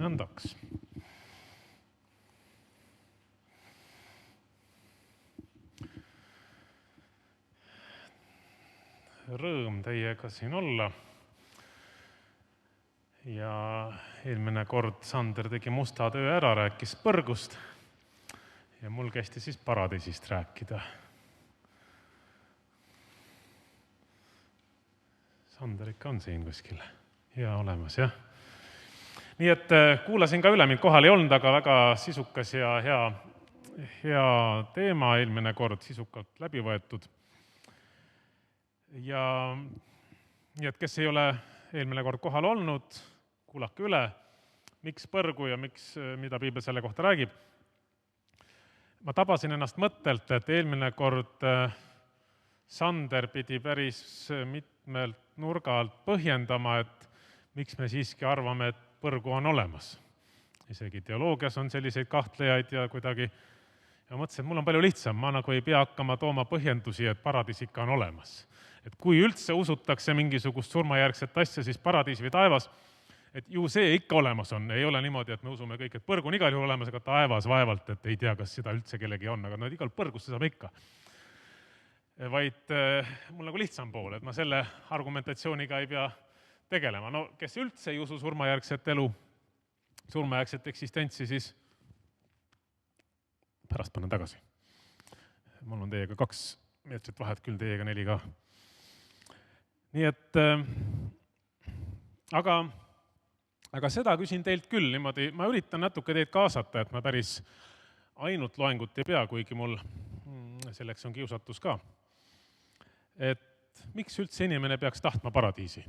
nõndaks. Rõõm teiega siin olla. Ja eelmine kord Sander tegi musta töö ära, rääkis põrgust ja mul kästi siis paradiisist rääkida. Sander ikka on siin kuskil. Hea olemas, jah. Nii et kuulasin ka üle, mind kohal ei olnud, aga väga sisukas ja hea teema, eelmine kord sisukalt läbi võetud. Ja nii et kes ei ole eelmine kord kohal olnud, kuulake üle, miks põrgu ja mida piibel selle kohta räägib. Ma tabasin ennast mõttelt, et eelmine kord Sander pidi päris mitmelt nurga alt põhjendama, et miks me siiski arvame, et põrgu on olemas. Isegi teoloogias on selliseid kahtlejaid ja kuidagi. Ja mõtlesin, et mul on palju lihtsam, ma nagu ei pea hakkama tooma põhjendusi, et paradiis ikka on olemas. Et kui üldse usutakse mingisugust surmajärgset asja, siis paradiis või taevas, et ju see ikka olemas on. Ei ole niimoodi, et me usume kõik, et põrgu on igal juhul olemas, aga taevas vaevalt, et ei tea, kas seda üldse kellegi on, aga igal põrgusse saab ikka. Vaid mul nagu lihtsam pool, et ma selle argumentatsiooniga ei pea tegelema. No kes üldse ei usu surmajärgset elu, surmajärgset eksistentsi, siis pärast panen tagasi. Mul on teiega 2 meetrit vahet, küll teiega 4 ka. Nii et, aga seda küsin teilt küll niimoodi, ma üritan natuke teid kaasata, et ma päris ainult loengut ei pea, kuigi mul selleks on kiusatus ka. Et miks üldse inimene peaks tahtma paradiisi?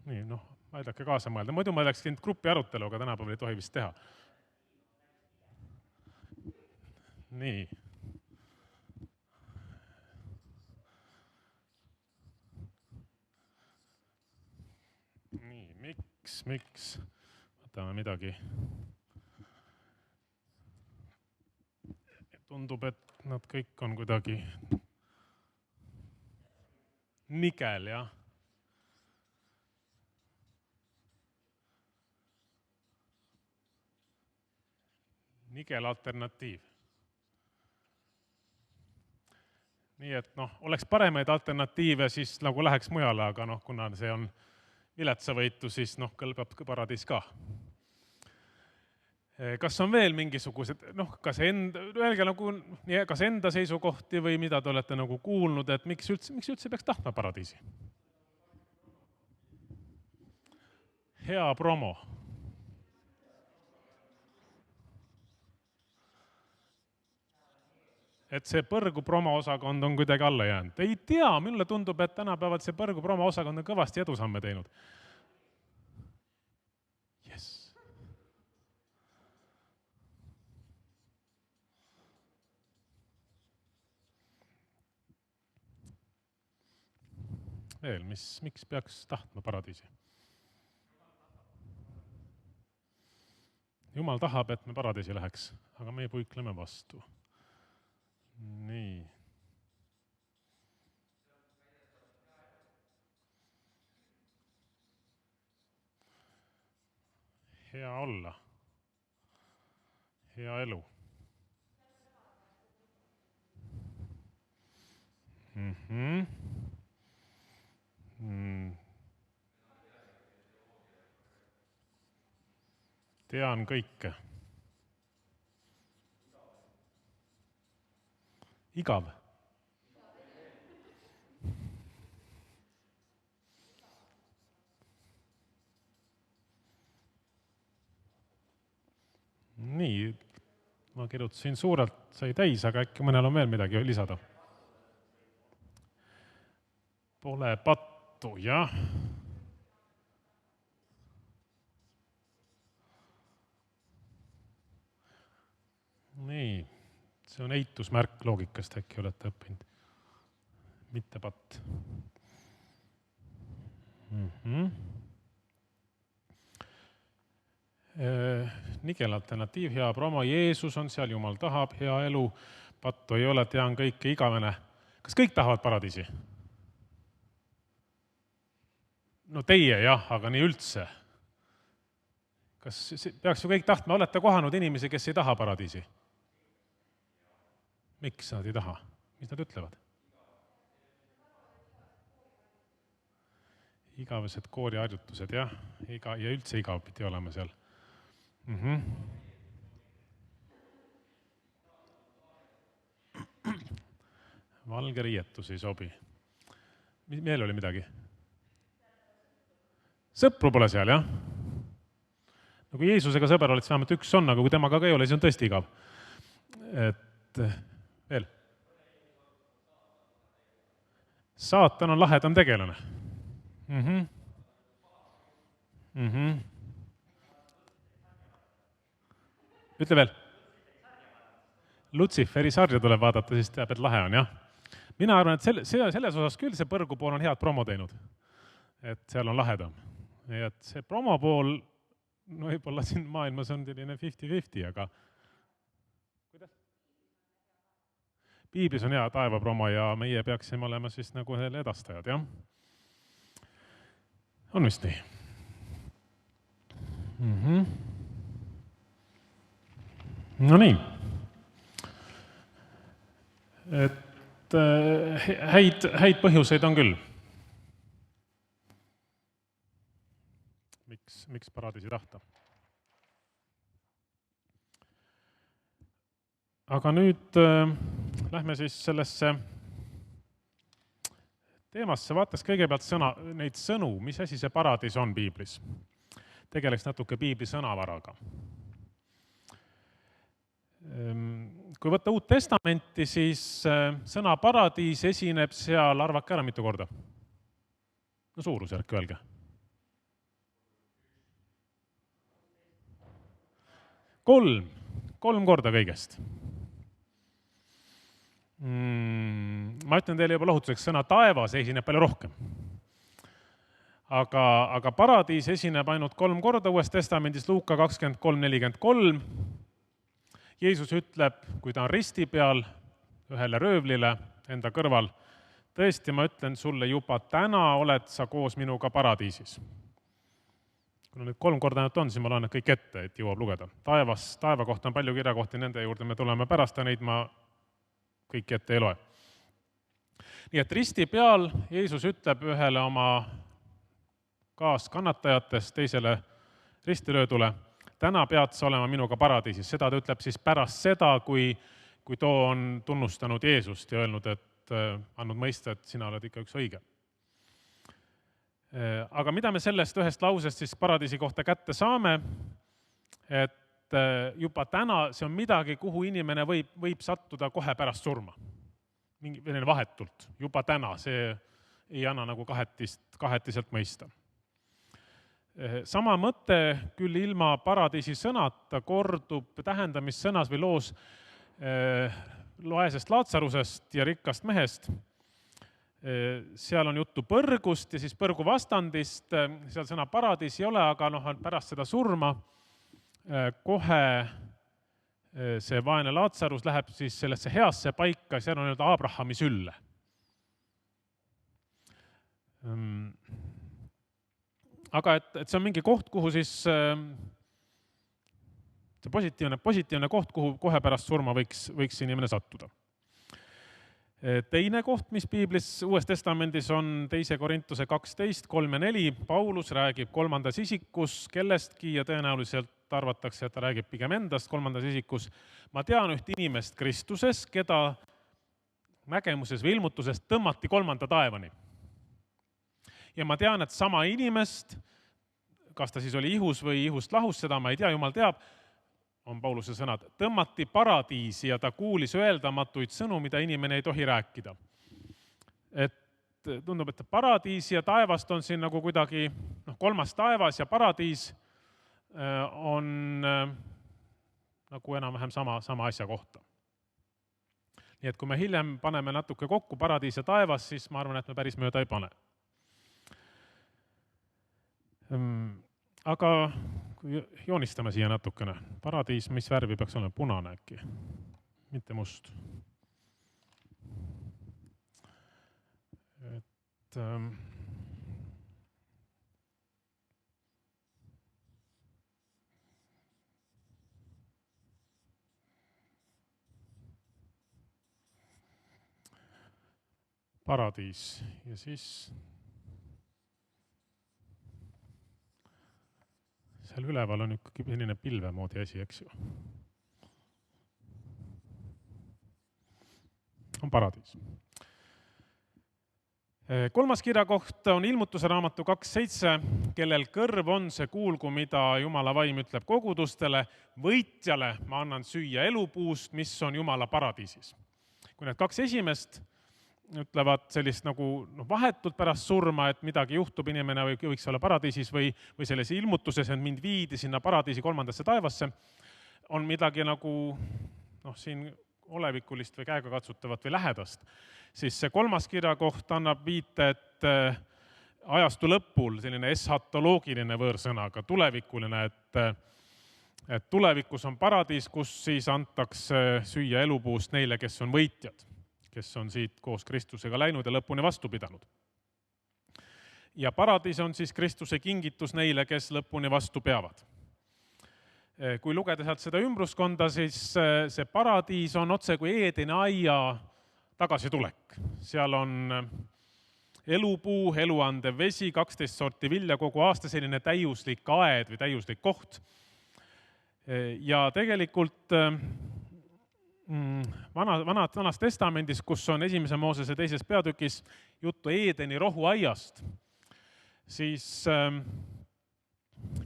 Nii, aidake kaasa mõelda. Muidu ma oleks käinud grupi arutelu, aga tänapäeval ei tohi vist teha. Nii. Miks? Võtame midagi. Tundub, et nad kõik on kuidagi nigel, jah. Nigel alternatiiv. Nii et oleks paremaid alternatiive, siis nagu läheks mujale, aga kuna see on viletsavõitu, siis kõlbab paradiis ka. Kas on veel mingisugused, kas enda seisukohti või mida te olete nagu kuulnud, et miks üldse peaks tahtma paradiisi? Hea promo. Et see põrgu promoosakond on kuidagi alla jäänud. Ei tea, minule tundub, et tänapäeval see põrgu promoosakond on kõvasti edusamme teinud. Yes. Veel, miks peaks tahtma paradiisi? Jumal tahab, et me paradiisi läheks, aga me puikleme vastu. Nii. Hea olla. Hea elu. Tean kõike. Igav. Nii, ma kirjutasin suurelt, sai täis, aga äkki mõnel on veel midagi lisada. Pole pattu, jah. Nii. See on eitusmärk loogikast, äkki olete õppinud. Mitte patt. Nigel alternatiiv, hea promo, Jeesus on seal, Jumal tahab, hea elu, pattu ei ole, tean kõike, igavene. Kas kõik tahavad paradiisi? No teie jah, aga nii üldse. Kas peaks ju kõik tahtma, olete kohanud inimesi, kes ei taha paradiisi? Miks nad ei taha? Mis nad ütlevad? Igavesed kooriharjutused, jah, ja üldse igav pidi olema seal. Valge riietus ei sobi. Veel oli midagi? Sõpru pole seal, jah? No kui Jeesusega sõber oled, siis vähemalt üks on, aga kui temaga ka ei ole, siis on tõesti igav. Et veel. Saatan on lahedam tegelane. Ütle veel. Lutsiferi sarja tuleb vaadata, siis teab, et lahe on, jah. Mina arvan, et selles osas küll see põrgu pool on head promo teinud. Et seal on lahedam. Ja et see promo pool, no võib-olla siin maailmas on selline 50-50, aga kuidas? Piiblis on hea taevapromo ja meie peaksime olema siis nagu selle edastajad, jah? On vist nii? No nii. Et häid põhjuseid on küll. Miks paradiisi tahta? Aga nüüd lähme siis sellesse teemasse, vaataks kõigepealt neid sõnu, mis asi see paradiis on piiblis. Tegeleks natuke piibli sõnavaraga. Kui võtta Uut Testamenti, siis sõna paradiis esineb seal, arvake ära mitu korda? No suurusjärk, öelge. 3 korda kõigest. Ma ütlen teile juba lohutuseks, sõna taevas esineb palju rohkem. Aga paradiis esineb ainult 3 korda Uues Testamendis, Luuka 23:43. Jeesus ütleb, kui ta on risti peal ühele röövlile enda kõrval, tõesti, ma ütlen sulle, juba täna oled sa koos minuga paradiisis. Kuna nüüd 3 korda ainult on, siis ma loen kõik ette, et jõuab lugeda. Taeva kohta on palju kirjakohti, nende juurde me tuleme pärast ja neid ma kõik ette ei loe. Nii et risti peal Jeesus ütleb ühele oma kaaskannatajatest, teisele ristilöödule, täna pead sa olema minuga paradiisis. Seda ta ütleb siis pärast seda, kui too on tunnustanud Jeesust ja öelnud, et andnud mõista, et sina oled ikka üks õige. Aga mida me sellest ühest lausest siis paradiisi kohta kätte saame, et juba täna see on midagi, kuhu inimene võib sattuda kohe pärast surma. Mingi vahetult, juba täna, see ei anna nagu kahetiselt mõista. Sama mõte küll ilma paradiisi sõnata kordub tähendamissõnas või loos Vaesest Laatsarusest ja rikkast mehest. Seal on juttu põrgust ja siis põrgu vastandist, seal sõna paradiis ei ole, aga pärast seda surma kohe see vaene Laatsarus läheb siis sellesse heasse paika, seal on Abrahami sülle. Aga et see on mingi koht, kuhu siis see positiivne koht, kuhu kohe pärast surma võiks inimene sattuda. Teine koht, mis piiblis Uues Testamendis on 2 Korintuse 12, 3 ja 4. Paulus räägib 3. isikus kellestki ja tõenäoliselt arvatakse, et ta räägib pigem endast 3. isikus. Ma tean üht inimest Kristuses, keda nägemuses või ilmutuses tõmmati 3. taevani. Ja ma tean, et sama inimest, kas ta siis oli ihus või ihust lahus, seda ma ei tea, Jumal teab, on Pauluse sõnad, tõmmati paradiisi ja ta kuulis öeldamatuid sõnu, mida inimene ei tohi rääkida. Et tundub, et paradiis ja taevast on siin nagu kuidagi 3. taevas ja paradiis on nagu enam-vähem sama asja kohta. Nii et kui me hiljem paneme natuke kokku paradiis ja taevas, siis ma arvan, et me päris mööda ei pane. Aga kui joonistame siia natukene. Paradiis, mis värvi peaks olema? Punane äkki, mitte must. Et paradiis ja siis seal üleval on ikkagi selline pilve moodi asi, eks ju. On paradiis. Kolmas kirjakoht on Ilmutuse raamatu 2.7, kellel kõrv on, see kuulgu, mida Jumala vaim ütleb kogudustele. Võitjale ma annan süüa elupuust, mis on Jumala paradiisis. Kui need kaks esimest ütlevad sellist nagu vahetult pärast surma, et midagi juhtub, inimene võiks olla paradiisis või selles ilmutuses, et mind viidi sinna paradiisi 3. taevasse, on midagi nagu siin olevikulist või käegakatsutavat või lähedast, siis see kolmas kirjakoht annab viite, et ajastu lõpul selline eschatoloogiline võõrsõnaga, tulevikuline, et tulevikus on paradiis, kus siis antakse süüa elupuust neile, kes on võitjad, kes on siit koos Kristusega läinud ja lõpuni vastu pidanud. Ja paradiis on siis Kristuse kingitus neile, kes lõpuni vastu peavad. Kui lugeda sealt seda ümbruskonda, siis see paradiis on otse kui Eedeni aia tagasitulek. Seal on elupuu, eluandev vesi, 12 sorti vilja kogu aasta, selline täiuslik aed või täiuslik koht. Ja tegelikult vanas testamendis, kus on 1. Moosese 2. peatükis juttu Eedeni rohuaiast, siis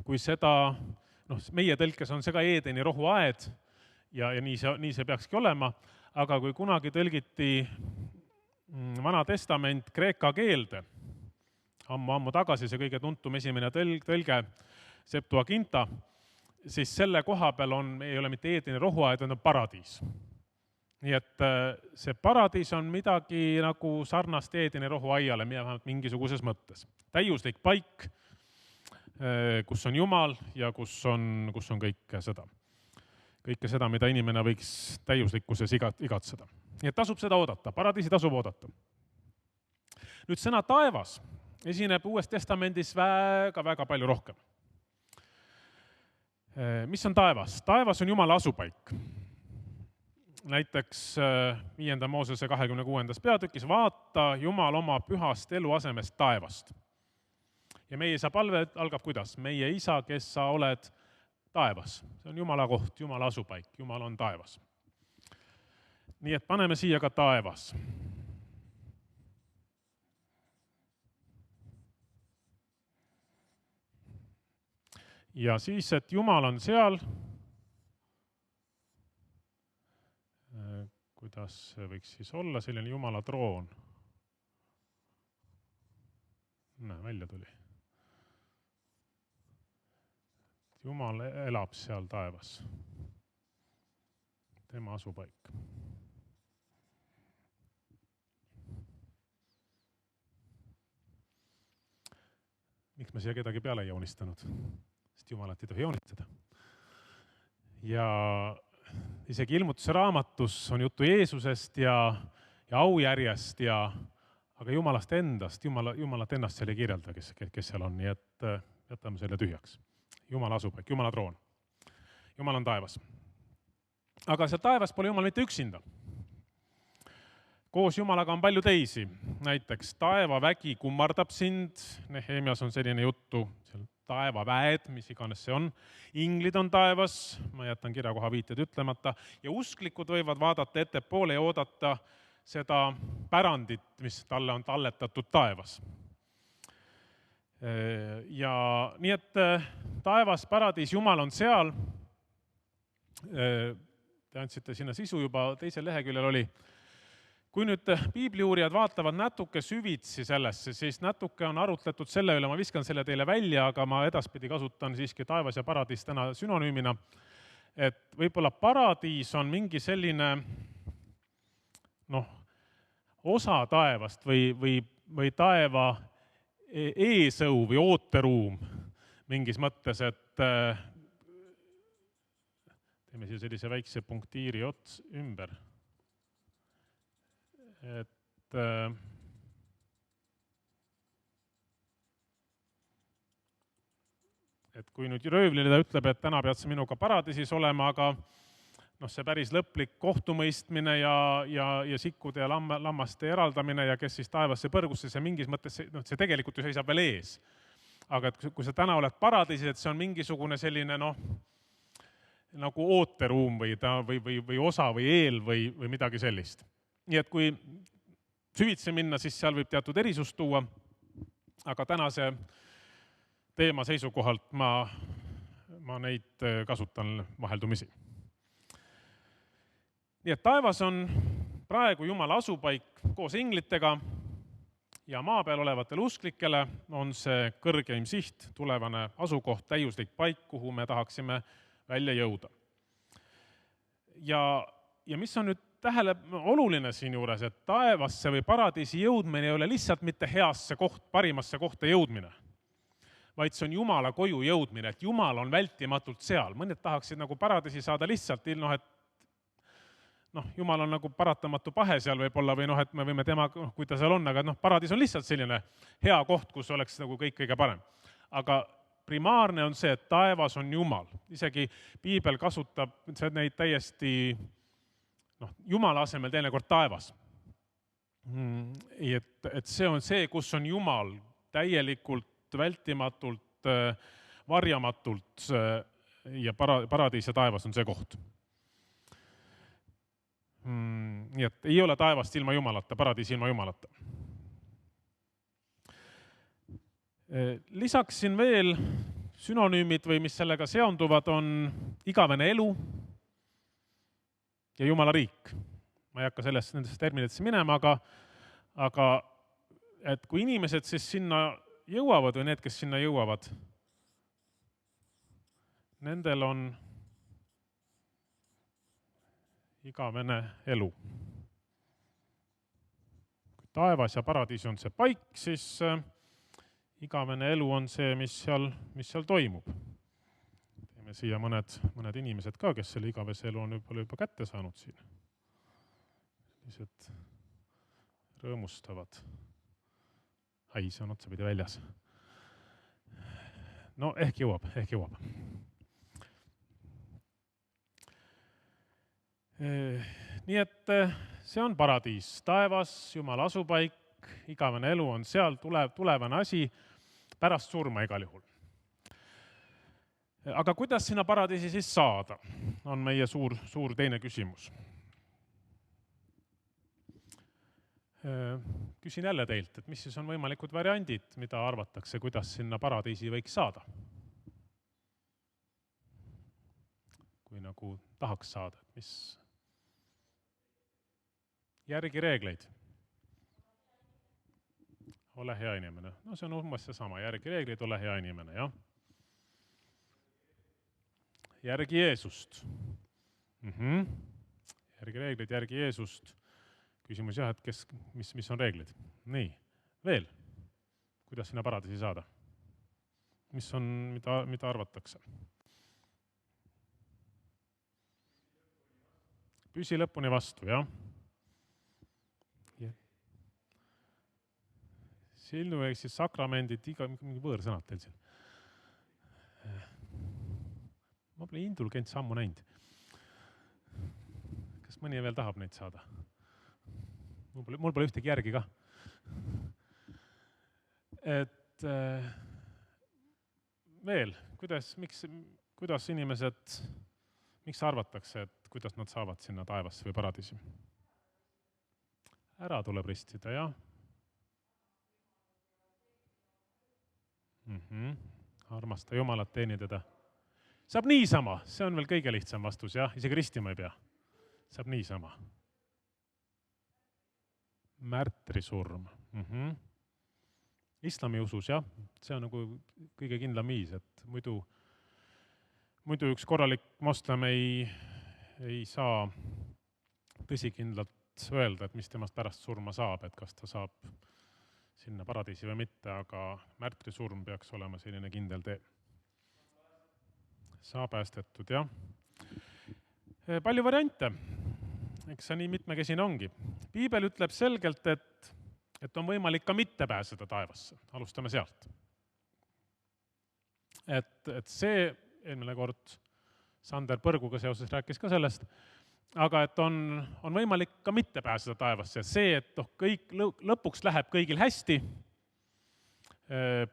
kui seda, meie tõlkes on see ka Eedeni rohuaed ja nii see peakski olema, aga kui kunagi tõlgiti Vana Testament kreeka keelde, ammu tagasi see kõige tuntum esimene tõlge Septuaginta, siis selle koha peal ei ole mitte Eedeni rohuaed, vaid on paradiis. Nii et see paradiis on midagi nagu sarnast Eedeni rohuaiale, mingisuguses mõttes. Täiuslik paik, kus on Jumal ja kus on kõike seda. Kõike seda, mida inimene võiks täiuslikkuses igatseda. Nii et tasub seda oodata, paradiisi tasub oodata. Nüüd sõna taevas esineb Uues Testamendis väga palju rohkem. Mis on taevas? Taevas on Jumala asupaik. Näiteks 5. Moosese 26. peatükis vaata Jumal oma pühast eluasemest taevast. Ja meie isa palve algab kuidas? Meie isa, kes sa oled taevas. See on Jumala koht, Jumala asupaik, Jumal on taevas. Nii et paneme siia ka taevas. Ja siis, et Jumal on seal, kuidas see võiks siis olla, selline Jumala troon. Välja tuli. Jumal elab seal taevas. Tema asupaik. Miks me siia kedagi peale ei joonistanud? Sest Jumalat ei tohi joonistada. Ja isegi Ilmutuse raamatus on juttu Jeesusest ja aujärjest, aga Jumalast endast, Jumalat ennast seal ei kirjelda, kes seal on, nii et jätame selle tühjaks. Jumala asupaik, Jumala troon. Jumal on taevas. Aga seal taevas pole Jumal mitte üksinda. Koos Jumalaga on palju teisi. Näiteks taevavägi kummardab sind. Nehemias on selline juttu, seal taevaväed, mis iganes see on. Inglid on taevas, ma jätan kirjakoha viited ütlemata. Ja usklikud võivad vaadata ettepoole ja oodata seda pärandit, mis talle on talletatud taevas. Ja nii et taevas, paradiis, Jumal on seal. Te andsite sinna sisu juba, teisel leheküljel oli. Kui nüüd piibliuurijad vaatavad natuke süvitsi sellesse, siis natuke on arutletud selle üle, ma viskan selle teile välja, aga ma edaspidi kasutan siiski taevas ja paradiis täna sünonüümina, et võib-olla paradiis on mingi selline osa taevast või taeva eesõu või ooteruum mingis mõttes, et teeme siia sellise väikse punktiiri ots ümber. Et kui nüüd röövlile ta ütleb, et täna pead sa minuga paradiisis olema, aga see päris lõplik kohtumõistmine ja sikkude ja lammaste eraldamine ja kes siis taevasse põrgusse, see mingis mõttes, see tegelikult ju seisab veel ees. Aga et kui sa täna oled paradiisis, et see on mingisugune selline nagu ooteruum või osa või eel või midagi sellist. Nii et kui süvitsi minna, siis seal võib teatud erisust tuua, aga tänase teema seisukohalt ma neid kasutan vaheldumisi. Nii et taevas on praegu Jumala asupaik koos inglitega ja maa peal olevatele usklikele on see kõrgeim siht, tulevane asukoht, täiuslik paik, kuhu me tahaksime välja jõuda. Ja mis on nüüd oluline siin juures, et taevasse või paradiisi jõudmine ei ole lihtsalt mitte parimasse kohta jõudmine, vaid see on Jumala koju jõudmine, et Jumal on vältimatult seal. Mõned tahaksid nagu paradiisi saada lihtsalt, et Jumal on nagu paratamatu pahe seal võib-olla või et me võime tema, kui ta seal on, aga paradiis on lihtsalt selline hea koht, kus oleks nagu kõik kõige parem. Aga primaarne on see, et taevas on Jumal. Isegi piibel kasutab neid täiesti Jumala asemel teinekord taevas. Et see on see, kus on Jumal täielikult, vältimatult, varjamatult ja paradiis ja taevas on see koht. Nii et ei ole taevast ilma Jumalata, paradiis ilma Jumalata. Lisaksin veel sünonüümid või mis sellega seonduvad on igavene elu ja Jumala riik. Ma ei hakka nendesse terminitesse minema, aga et kui inimesed siis sinna jõuavad või need, kes sinna jõuavad, nendel on igavene elu. Kui taevas ja paradiis on see paik, siis igavene elu on see, mis seal toimub. Teeme siia mõned inimesed ka, kes selle igavese elu on juba kätte saanud siin. Sellised rõõmustavad. Ai, see on otsapidi väljas. No ehk jõuab. Nii et see on paradiis, taevas, Jumala asupaik, igavene elu on seal, tulevane asi, pärast surma igal juhul. Aga kuidas sinna paradiisi siis saada, on meie suur teine küsimus. Küsin jälle teilt, et mis siis on võimalikud variandid, mida arvatakse, kuidas sinna paradiisi võiks saada? Kui nagu tahaks saada, mis järgi reegleid. Ole hea inimene. See on umbes seesama, järgi reegleid, ole hea inimene, jah. Järgi Jeesust. Järgi reegleid, järgi Jeesust. Küsimus jah, et mis on reeglid? Nii, veel. Kuidas sinna paradiisi saada? Mis on, mida arvatakse? Püsi lõpuni vastu, jah. Silnu ehk siis sakramendid, mingi võõrsõnad teil siin. Ma pole indulgents ammu näinud. Kas mõni veel tahab neid saada? Mul pole ühtegi järgi ka. Et veel, kuidas inimesed, miks arvatakse, et kuidas nad saavad sinna taevasse või paradiisi? Ära tuleb ristida, jah. Armasta Jumalat, teeni teda. Saab niisama, see on veel kõige lihtsam vastus, jah, isegi ristima ei pea. Saab niisama. Märtrisurm. Islami usus, jah, see on nagu kõige kindlam viis, et muidu üks korralik moslem ei saa tõsikindlalt öelda, et mis temast pärast surma saab, et kas ta saab sinna paradiisi või mitte, aga märtrisurm peaks olema selline kindel tee. Saa päästetud, jah. Palju variante. Eks see nii mitmekesine ongi. Piibel ütleb selgelt, et on võimalik ka mitte pääseda taevasse. Alustame sealt. Et see eelmine kord Sander Põrguga seoses rääkis ka sellest, aga et on võimalik ka mitte pääseda taevasse. See, et kõik lõpuks läheb kõigil hästi,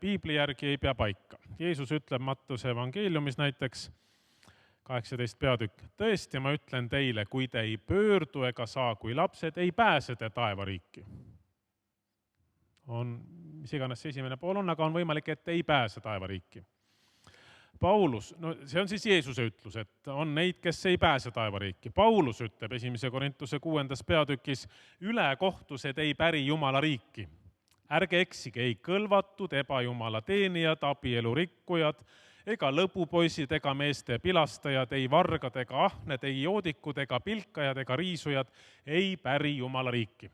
piibli järgi ei pea paika. Jeesus ütleb Mattuse evangeeliumis näiteks, 18 peatükk, tõesti, ma ütlen teile, kui te ei pöördu ega saa kui lapsed, ei pääse te taevariiki. Mis iganes see esimene pool on, aga on võimalik, et ei pääse taevariiki. Paulus, no see on siis Jeesuse ütlus, et on neid, kes ei pääse taevariiki. Paulus ütleb 1. Korintuse 6. peatükis, ülekohtused ei päri Jumala riiki. Ärge eksige, ei kõlvatud, ebajumala teenijad, abielu rikkujad, ega lõbupoisid, ega meeste pilastajad, ei vargad, ega ahned, ei joodikud, ega pilkajad, ega riisujad, ei päri Jumala riiki.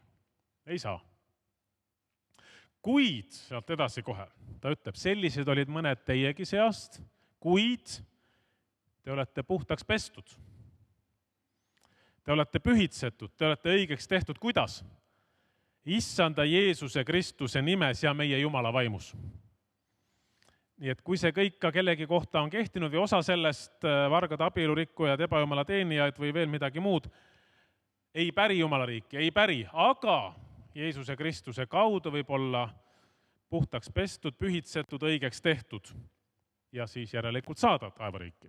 Ei saa. Kuid, sealt edasi kohe, ta ütleb, sellised olid mõned teiegi seast, kuid te olete puhtaks pestud. Te olete pühitsetud, te olete õigeks tehtud. Kuidas? Issanda Jeesuse Kristuse nimes ja meie Jumala vaimus. Nii et kui see kõik ka kellegi kohta on kehtinud või osa sellest, vargad, abielurikkujad, ebajumala teenijad või veel midagi muud, ei päri Jumala riiki, ei päri, aga Jeesuse Kristuse kaudu võib olla puhtaks pestud, pühitsetud, õigeks tehtud ja siis järelikult saada taevariiki.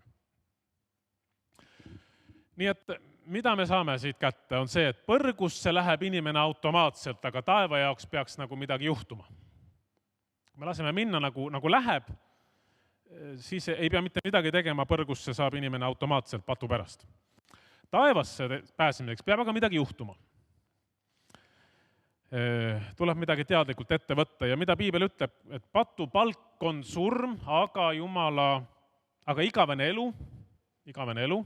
Nii et mida me saame siit kätte, on see, et põrgusse läheb inimene automaatselt, aga taeva jaoks peaks nagu midagi juhtuma. Kui me laseme minna nagu läheb, siis ei pea mitte midagi tegema, põrgusse saab inimene automaatselt patu pärast. Taevasse pääsemiseks peab aga midagi juhtuma. Tuleb midagi teadlikult ette võtta ja mida piibel ütleb, et patu palk on surm, aga igavene elu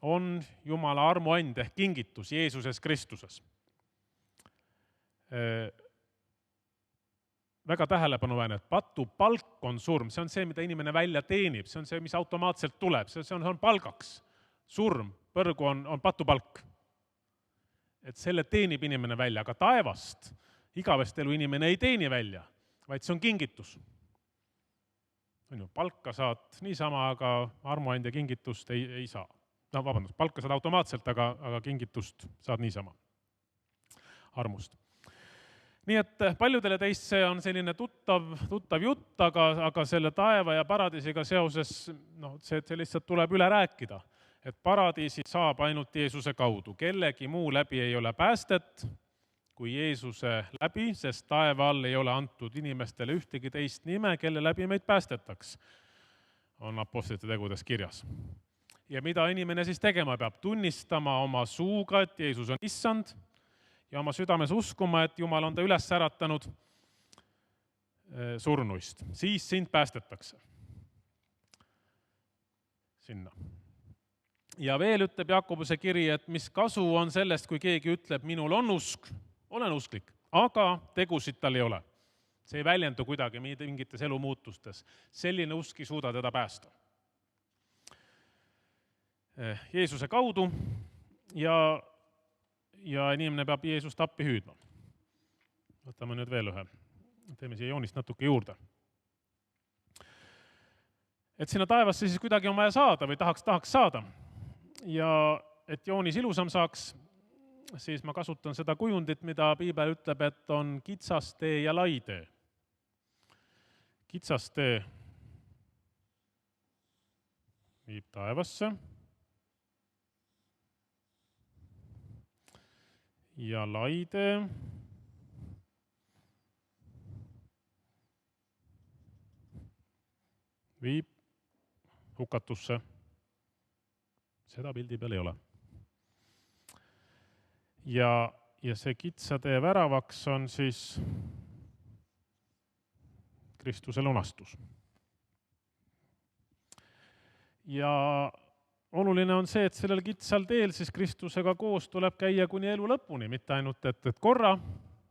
on Jumala armuand ehk kingitus Jeesuses Kristuses. Väga tähelepanuväärne, et patu palk on surm, see on see, mida inimene välja teenib, see on see, mis automaatselt tuleb, see on palgaks. Surm, põrgu on patu palk. Et selle teenib inimene välja, aga taevast igavest elu inimene ei teeni välja, vaid see on kingitus. Palka saad niisama, aga armuand ja kingitust ei saa. No vabandust, palka saad automaatselt, aga kingitust saad niisama armust. Nii et paljudele teist see on selline tuttav jutt, aga selle taeva ja paradiisiga seoses see lihtsalt tuleb üle rääkida, et paradiisi saab ainult Jeesuse kaudu. Kellegi muu läbi ei ole päästet kui Jeesuse läbi, sest taeva all ei ole antud inimestele ühtegi teist nime, kelle läbi meid päästetaks, on apostlite tegudes kirjas. Ja mida inimene siis tegema peab? Tunnistama oma suuga, et Jeesus on issand, ja oma südames uskuma, et Jumal on ta üles äratanud surnuist. Siis sind päästetakse sinna. Ja veel ütleb Jakobuse kiri, et mis kasu on sellest, kui keegi ütleb, minul on usk, olen usklik, aga tegusid tal ei ole. See ei väljendu kuidagi mingites elumuutustes. Selline usk ei suuda teda päästa. Jeesuse kaudu ja inimene peab Jeesust appi hüüdma. Võtame nüüd veel ühe. Teeme siia joonist natuke juurde. Et sinna taevasse siis kuidagi on vaja saada või tahaks saada. Ja et joonis ilusam saaks, siis ma kasutan seda kujundit, mida piibel ütleb, et on kitsas tee ja lai tee. Kitsas tee viib taevasse ja lai tee viib hukatusse. Seda pildi peal ei ole. Ja see kitsa tee väravaks on siis Kristuse lunastus. Ja oluline on see, et sellel kitsal teel siis Kristusega koos tuleb käia kuni elu lõpuni, mitte ainult, et korra,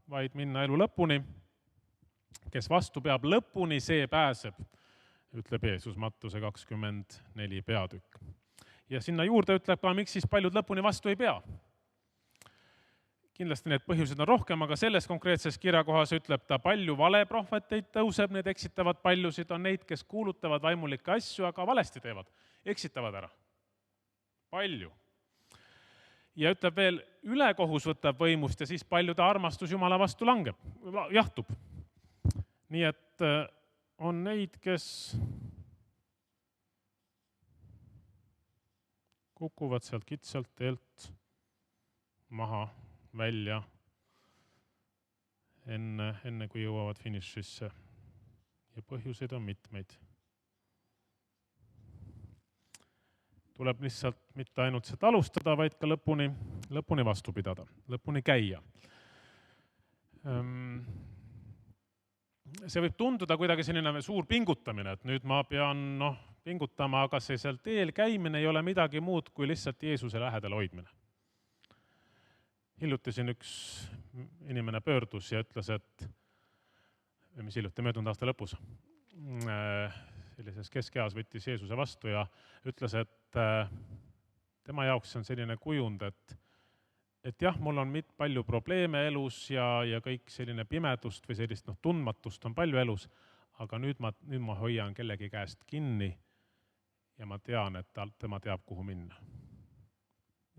vaid minna elu lõpuni. Kes vastu peab lõpuni, see pääseb, ütleb Jeesus Mattuse 24 peatükk. Ja sinna juurde ütleb ka, miks siis paljud lõpuni vastu ei pea. Kindlasti need põhjused on rohkem, aga selles konkreetses kirjakohas ütleb ta, palju valeprohveteid tõuseb, need eksitavad paljusid, on neid, kes kuulutavad vaimulikke asju, aga valesti teevad, eksitavad ära. palju. Ja ütleb veel, ülekohus võtab võimust ja siis paljude armastus Jumala vastu jahtub. Nii et on neid, kes kukuvad sealt kitsalt teelt maha välja enne kui jõuavad finišisse. Ja põhjuseid on mitmeid. Tuleb lihtsalt mitte ainult seda alustada, vaid ka lõpuni vastu pidada, lõpuni käia. See võib tunduda kuidagi selline suur pingutamine, et nüüd ma pean pingutama, aga see seal teel käimine ei ole midagi muud kui lihtsalt Jeesuse lähedal hoidmine. Hiljuti siin üks inimene pöördus ja ütles, et mis hiljuti möödunud aasta lõpus sellises keskeas võttis Jeesuse vastu ja ütles, et tema jaoks on selline kujund, et jah, mul on palju probleeme elus ja kõik selline pimedust või sellist tundmatust on palju elus, aga nüüd ma hoian kellegi käest kinni ja ma tean, et tema teab, kuhu minna.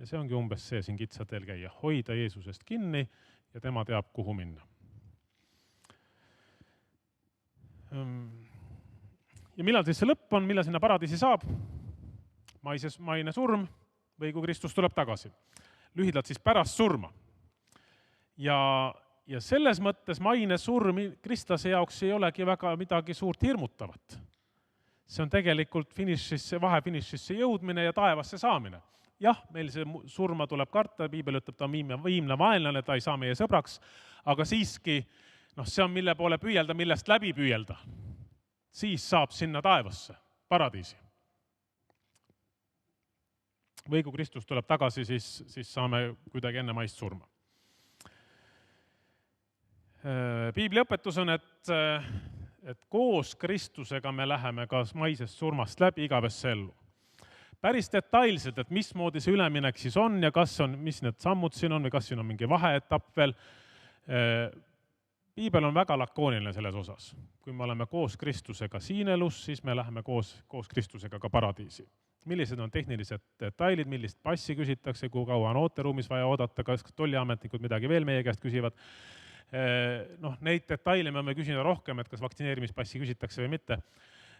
Ja see ongi umbes see siin kitsateel käia, hoida Jeesusest kinni ja tema teab, kuhu minna. Ja millal siis see lõpp on, millal sinna paradiisi saab? Maine surm või kui Kristus tuleb tagasi. Lühidalt siis pärast surma. Ja selles mõttes maine surm Kristlase jaoks ei olegi väga midagi suurt hirmutavat. See on tegelikult vahefinišisse jõudmine ja taevasse saamine. Jah, meil see surma tuleb karta, Piibel ütleb, ta on viimne vaenlane, ta ei saa meie sõbraks, aga siiski see on mille poole püüelda, millest läbi püüelda. Siis saab sinna taevasse, paradiisi. Või kui Kristus tuleb tagasi, siis saame kuidagi enne maist surma. Piibli õpetus on, et koos Kristusega me läheme ka maisest surmast läbi igavesse ellu. Päris detailselt, et mismoodi see üleminek siis on ja mis need sammud siin on või kas siin on mingi vaheetapp veel. Piibel on väga lakooniline selles osas. Kui me oleme koos Kristusega siin elus, siis me läheme koos Kristusega ka paradiisi. Millised on tehnilised detailid, millist passi küsitakse, kui kaua on ooteruumis vaja oodata, kas tolliametnikud midagi veel meie käest küsivad. Neid detaile me küsida rohkem, et kas vaktsineerimispassi küsitakse või mitte.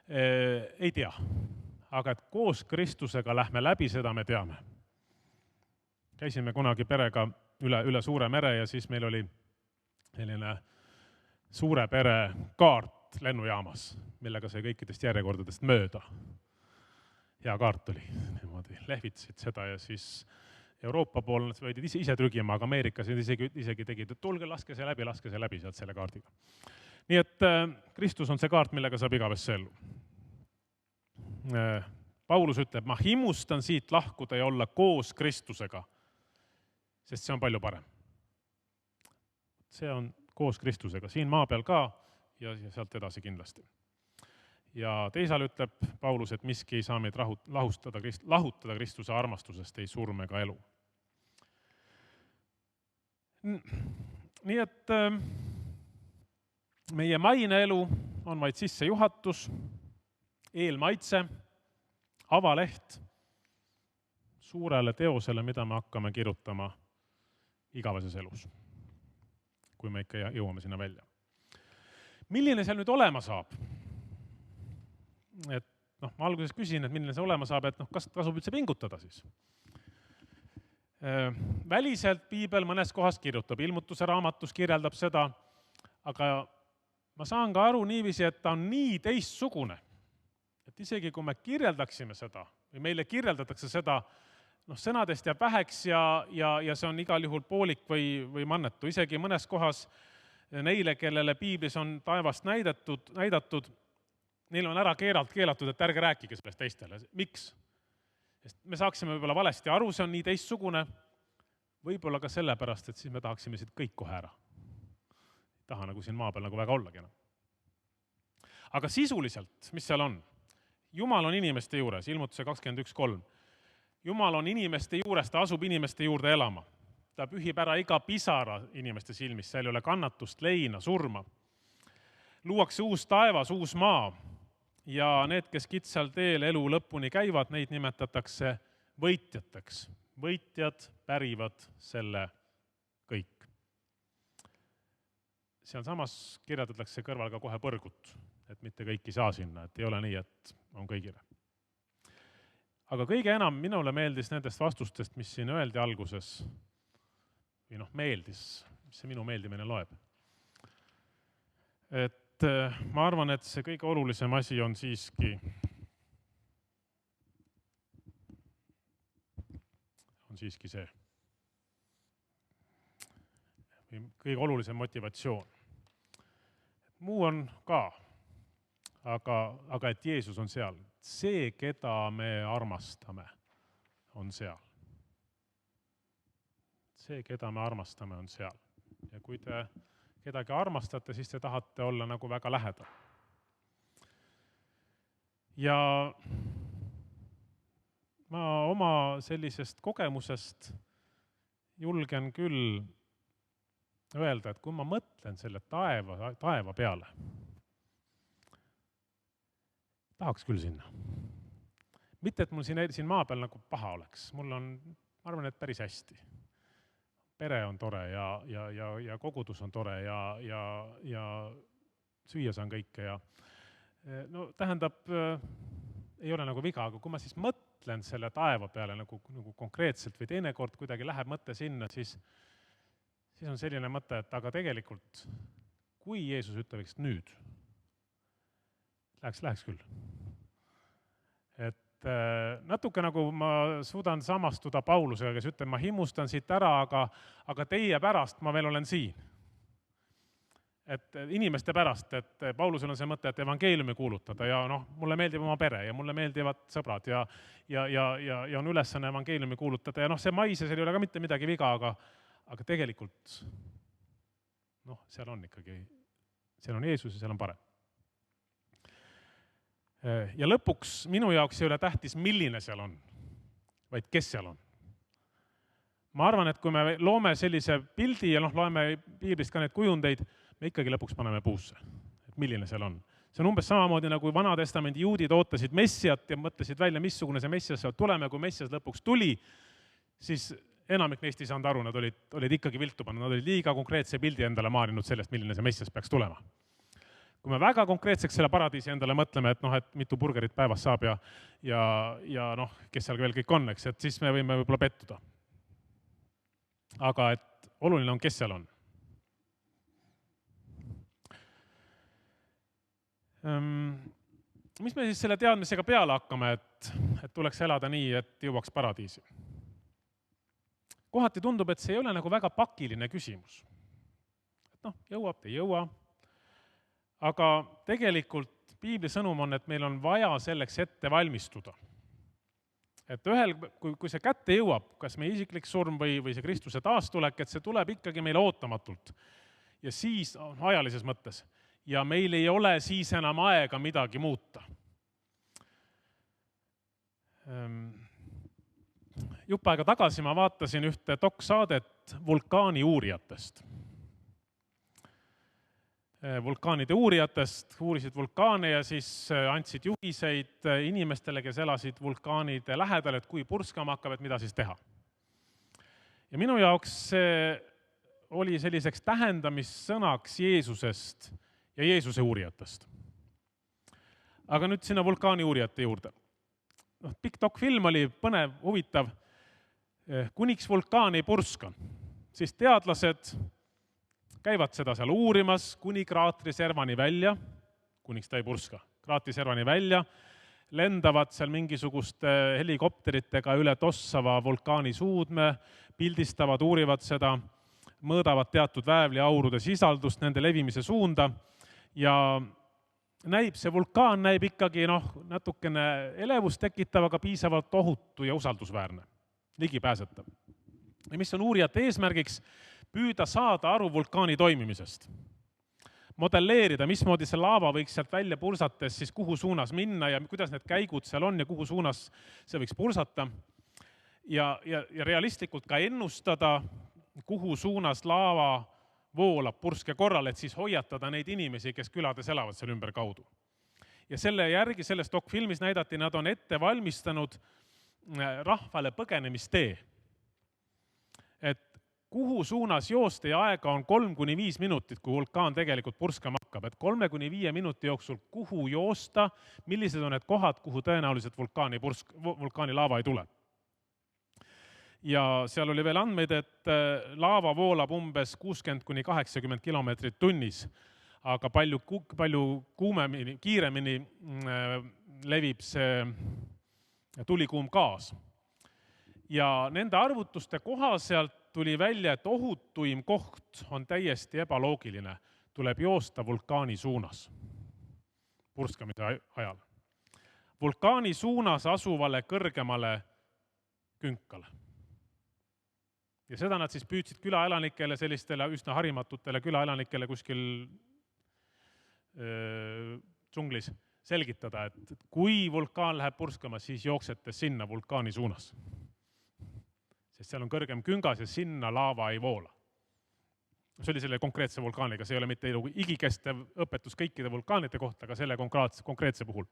Ei tea. Aga et koos Kristusega lähme läbi, seda me teame. Käisime kunagi perega üle suure mere ja siis meil oli selline suure pere kaart lennujaamas, millega sai kõikidest järjekordadest mööda. Hea kaart oli, niimoodi lehvitasid seda ja siis Euroopa pool võidid ise trügima, aga Ameerikas isegi tegid, et tulge, laske see läbi sealt selle kaardiga. Nii et Kristus on see kaart, millega saab igavesse ellu. Paulus ütleb, ma himustan siit lahkuda ja olla koos Kristusega, sest see on palju parem. See on koos Kristusega, siin maa peal ka ja sealt edasi kindlasti. Ja teisal ütleb Paulus, et miski ei saa meid lahutada Kristuse armastusest, ei surm ega elu. Nii et meie maineelu on vaid sissejuhatus, eelmaitse, avaleht suurele teosele, mida me hakkame kirjutama igaveses elus, kui me ikka jõuame sinna välja. Milline seal nüüd olema saab? Et ma alguses küsin, et milline see olema saab, et kas tasub üldse pingutada siis? Väliselt Piibel mõnes kohas kirjutab, ilmutuse raamatus kirjeldab seda, aga ma saan ka aru niiviisi, et ta on nii teistsugune, et isegi kui me kirjeldaksime seda või meile kirjeldatakse seda, sõnadest jääb väheks ja see on igal juhul poolik või mannetu. Isegi mõnes kohas neile, kellele Piiblis on taevast näidatud, neil on ära keelatud, et ärge rääkige sellest teistele. Miks? Sest me saaksime võib-olla valesti aru, see on nii teistsugune, võib-olla ka sellepärast, et siis me tahaksime siit kõik kohe ära. Ei taha nagu siin maa peal nagu väga ollagi. Aga sisuliselt, mis seal on? Jumal on inimeste juures, ilmutuse 21.3. Jumal on inimeste juures, ta asub inimeste juurde elama. Ta pühib ära iga pisara inimeste silmis, seal ei ole kannatust, leina, surma. Luuakse uus taevas, uus maa ja need, kes kitsal teel elu lõpuni käivad, neid nimetatakse võitjateks. Võitjad pärivad selle kõik. Sealsamas kirjeldatakse kõrval ka kohe põrgut, et mitte kõik ei saa sinna, et ei ole nii, et on kõigile. Aga kõige enam minule meeldis nendest vastustest, mis siin öeldi alguses, või meeldis, mis see minu meeldimine loeb. Et ma arvan, et see kõige olulisem asi on siiski see. Kõige olulisem motivatsioon. Muu on ka, aga et Jeesus on seal. See, keda me armastame, on seal. See, keda me armastame, on seal. Ja kui te kedagi armastate, siis te tahate olla nagu väga lähedal. Ja ma oma sellisest kogemusest julgen küll öelda, et kui ma mõtlen selle taeva peale, tahaks küll sinna. Mitte, et mul siin maa peal nagu paha oleks. Mul on, ma arvan, et päris hästi. Pere on tore ja kogudus on tore ja süüa saan kõike. No tähendab, ei ole nagu viga, aga kui ma siis mõtlen selle taeva peale nagu konkreetselt või teinekord kuidagi läheb mõte sinna, siis on selline mõte, et aga tegelikult, kui Jeesus ütleks nüüd, läheks küll. Et natuke nagu ma suudan samastuda Paulusega, kes ütleb, ma himustan siit ära, aga teie pärast ma veel olen siin. Et inimeste pärast, et Paulusel on see mõte, et evangeeliumi kuulutada ja mulle meeldib oma pere ja mulle meeldivad sõbrad ja on ülesanne evangeeliumi kuulutada ja see maises ei ole ka mitte midagi viga, aga tegelikult seal on ikkagi, seal on Jeesus ja seal on parem. Ja lõpuks minu jaoks ei ole tähtis, milline seal on, vaid kes seal on. Ma arvan, et kui me loome sellise pildi ja loeme Piiblist ka need kujundeid, me ikkagi lõpuks paneme puusse, et milline seal on. See on umbes samamoodi, nagu Vana Testamendi juudid ootasid Messiat ja mõtlesid välja, missugune see Messias saab tulema. Kui Messias lõpuks tuli, siis enamik neist ei saanud aru, nad olid ikkagi viltu pannud, nad olid liiga konkreetse pildi endale maalinud sellest, milline see Messias peaks tulema. Kui me väga konkreetseks selle paradiisi endale mõtleme, et mitu burgerit päevas saab ja kes seal veel kõik on, et siis me võime võib-olla pettuda. Aga et oluline on, kes seal on. Mis me siis selle teadmisega peale hakkame, et tuleks elada nii, et jõuaks paradiisi? Kohati tundub, et see ei ole nagu väga pakiline küsimus. Et jõuab, ei jõua. Aga tegelikult Piibli sõnum on, et meil on vaja selleks ette valmistuda. Et kui see kätte jõuab, kas meie isiklik surm või see Kristuse taastulek, et see tuleb ikkagi meile ootamatult. Ja siis ajalises mõttes. Ja meil ei ole siis enam aega midagi muuta. Jupp aega tagasi ma vaatasin ühte doksaadet vulkaani uurijatest. Vulkaanide uurijatest uurisid vulkaane ja siis andsid juhiseid inimestele, kes elasid vulkaanide lähedal, et kui purskama hakkab, et mida siis teha. Ja minu jaoks oli selliseks tähendamissõnaks Jeesusest ja Jeesuse uurijatest. Aga nüüd sinna vulkaani uurijate juurde. Pikk dokfilm oli põnev, huvitav. Kuniks vulkaan ei purska, siis teadlased käivad seda seal uurimas kuni kraatri-servani välja, kuniks ta ei purska. Kraatri-servani välja, lendavad seal mingisuguste helikopteritega üle tossava vulkaani suudme, pildistavad, uurivad seda, mõõdavad teatud väävliaurude sisaldust, nende levimise suunda ja see vulkaan näib ikkagi natukene elevust tekitav, aga piisavalt ohutu ja usaldusväärne, ligipääsetav. Ja mis on uurijate eesmärgiks? Püüda saada aru vulkaani toimimisest. Modelleerida, mismoodi see laava võiks sealt välja pursates, siis kuhu suunas minna ja kuidas need käigud seal on ja kuhu suunas see võiks pursata. Ja realistlikult ka ennustada, kuhu suunas laava voolab purske korral, et siis hoiatada neid inimesi, kes külades elavad seal ümber kaudu. Ja selle järgi, selles dokfilmis näidati, nad on ette valmistanud rahvale põgenemistee. Et kuhu suunas joosta ja aega on 3-5 minutit, kui vulkaan tegelikult purskama hakkab. Et 3-5 minuti jooksul kuhu joosta, millised on need kohad, kuhu tõenäoliselt vulkaani laava ei tule. Ja seal oli veel andmeid, et laava voolab umbes 60-80 kilomeetrit tunnis, aga palju kiiremini levib see tulikuum gaas. Ja nende arvutuste kohaselt tuli välja, et ohutuim koht on täiesti ebaloogiline. Tuleb joosta vulkaani suunas purskamise ajal. Vulkaani suunas asuvale kõrgemale künkale. Ja seda nad siis püüdsid külaelanikele, sellistele üsna harimatutele külaelanikele kuskil džunglis selgitada, et kui vulkaan läheb purskama, siis jooksete sinna vulkaani suunas. Sest seal on kõrgem küngas ja sinna laava ei voola. See oli selle konkreetse vulkaaniga, see ei ole mitte igikestev õpetus kõikide vulkaanide kohta, aga selle konkreetse puhul.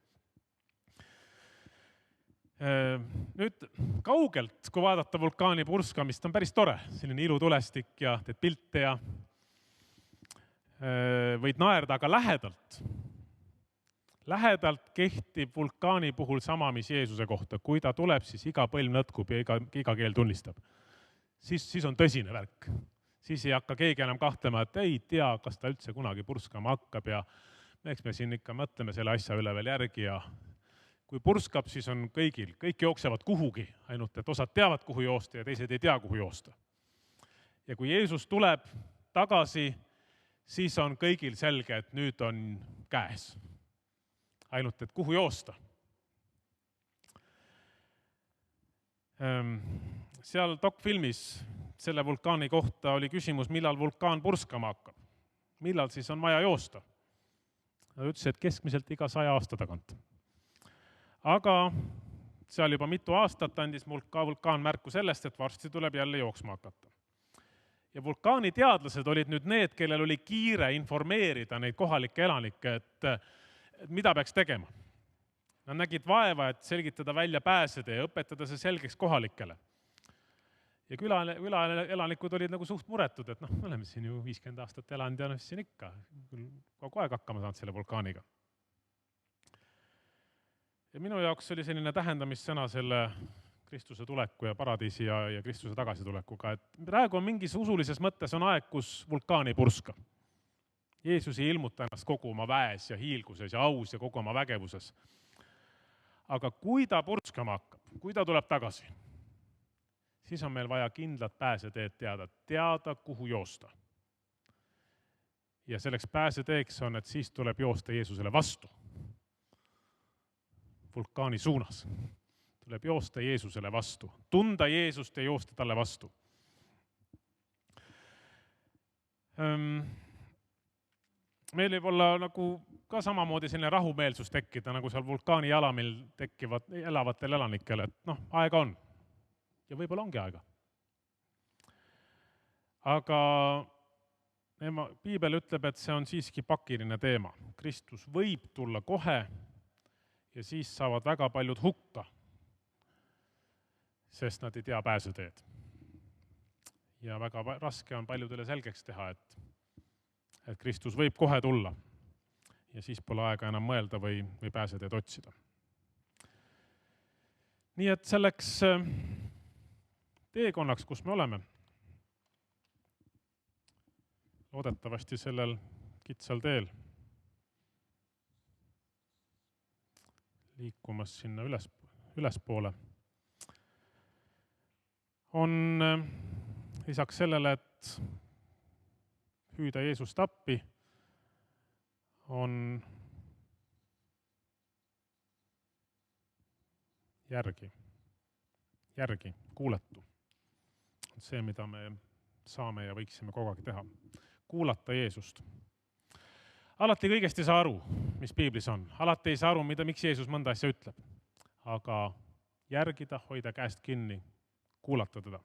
Nüüd kaugelt, kui vaadata vulkaani purskamist, on päris tore. Selline ilutulestik ja teed pilte ja võid naerda, aga lähedalt kehtib vulkaani puhul sama, mis Jeesuse kohta. Kui ta tuleb, siis iga põlv nõtkub ja iga keel tunnistab. Siis on tõsine värk. Siis ei hakka keegi enam kahtlema, et ei tea, kas ta üldse kunagi purskama hakkab ja eks me siin ikka mõtleme selle asja üle veel järgi ja kui purskab, siis on kõik jooksevad kuhugi, ainult et osad teavad, kuhu joosta ja teised ei tea, kuhu joosta. Ja kui Jeesus tuleb tagasi, siis on kõigil selge, et nüüd on käes. Ainult, et kuhu joosta. Seal dokfilmis selle vulkaani kohta oli küsimus, millal vulkaan purskama hakkab. Millal siis on vaja joosta? Ta ütles, et keskmiselt iga 100 aasta tagant. Aga seal juba mitu aastat andis vulkaan märku sellest, et varsti tuleb jälle jooksma hakata. Ja vulkaani teadlased olid nüüd need, kellel oli kiire informeerida neid kohalikke elanikke, et mida peaks tegema. Nad nägid vaeva, et selgitada välja pääsede ja õpetada see selgeks kohalikele. Ja külaelanikud olid nagu suht muretud, et me oleme siin ju 50 aastat elanud ja siin ikka kogu aeg hakkama saanud selle vulkaaniga. Ja minu jaoks oli selline tähendamissõna selle Kristuse tuleku ja paradiisi ja Kristuse tagasitulekuga, et praegu on mingis usulises mõttes on aeg, kus vulkaan ei purska. Jeesus ei ilmuta ennast kogu oma väes ja hiilguses ja aus ja kogu oma vägevuses. Aga kui ta purskama hakkab, kui ta tuleb tagasi, siis on meil vaja kindlad pääseteed teada, kuhu joosta. Ja selleks pääseteeks on, et siis tuleb joosta Jeesusele vastu. Vulkaani suunas. Tuleb joosta Jeesusele vastu. Tunda Jeesust ja joosta talle vastu. Meil võib olla nagu ka samamoodi selline rahumeelsus tekkida, nagu seal vulkaani jalamil elavatel elanikel, et aega on. Ja võib-olla ongi aega. Aga Piibel ütleb, et see on siiski pakiline teema. Kristus võib tulla kohe ja siis saavad väga paljud hukka, sest nad ei tea pääseteed. Ja väga raske on paljudele selgeks teha, et Kristus võib kohe tulla ja siis pole aega enam mõelda või pääseteed otsida. Nii et selleks teekonnaks, kus me oleme, loodetavasti sellel kitsal teel liikumas sinna ülespoole, on lisaks sellele, et hüüda Jeesust appi, on järgi, kuuletu. See, mida me saame ja võiksime kogu aeg teha. Kuulata Jeesust. Alati kõigest ei saa aru, mis Piiblis on. Alati ei saa aru, miks Jeesus mõnda asja ütleb. Aga järgida, hoida käest kinni, kuulata teda.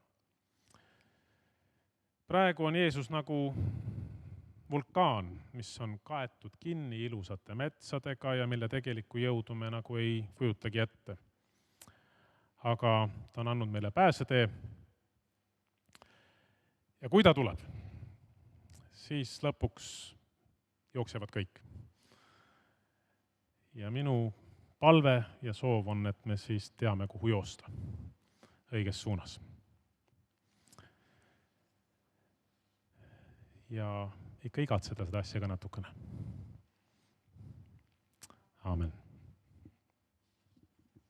Praegu on Jeesus nagu vulkaan, mis on kaetud kinni ilusate metsadega ja mille tegelikku jõudu me nagu ei kujutagi ette. aga ta on andnud meile pääsetee. Ja kui ta tuleb, siis lõpuks jooksevad kõik. Ja minu palve ja soov on, et me siis teame, kuhu joosta õiges suunas. Ja ikka igatseda seda asja ka natukene. Aamen.